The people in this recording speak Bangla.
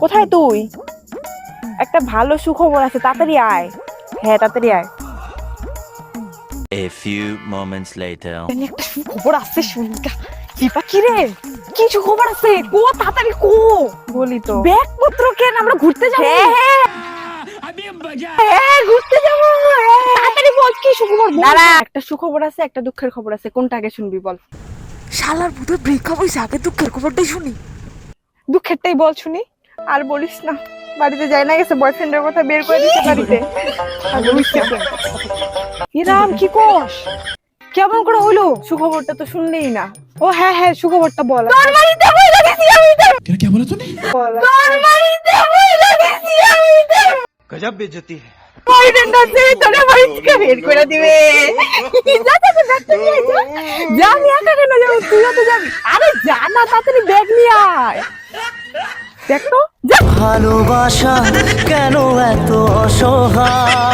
কোথায় তুই? একটা ভালো সুখবর আছে, তাড়াতাড়ি আয়। হ্যাঁ, তাড়াতাড়ি আয়। A few moments later. একটা সুখবর আছে, শুনকা। কি রে? কি সুখবর আছে? কো তাড়াতাড়ি কো। বলি তো, ব্যাগপত্র কেন, আমরা ঘুরতে যাবো। হ্যাঁ, ঘুরতে যাবো। তাড়াতাড়ি বল, কি সুখবর বল। দাঁড়া, একটা সুখবর আছে, একটা দুঃখের খবর আছে, কোনটা আগে শুনবি বল। শালার ভূতের ব্রেকআপ হইছে, আগে দুঃখের খবরটাই শুনি। দুঃখেরটাই বল শুনি। আর বলিস না, বাড়িতে যাই না, গেছে বয়ফ্রেন্ডের কথা বের করে দিচ্ছে বাড়িতে। আর বলিস না। ইরাম, কি কোস? কেমন করে হইলো? সুখবরটা তো শুনলেই না। ও হ্যাঁ হ্যাঁ, সুখবরটা বল। তোর বাড়িতে বইলা গেছি আমি। क्या बोला तूने? তোর বাড়িতে বইলা গেছি আমি। गजब बेइज्जती है। বয়ফ্রেন্ড আছে, তোর বাড়ি থেকে বের করে দিবে। যা যা, ব্যাগ নিয়ে যা। যা, আমি একা কেন যাবো, তুইও তো যাবি। আরে যা না, তাড়াতাড়ি ব্যাগ নিয়ে আয়। দেখ তো, যা। ভালোবাসা কেন এত অসহায়।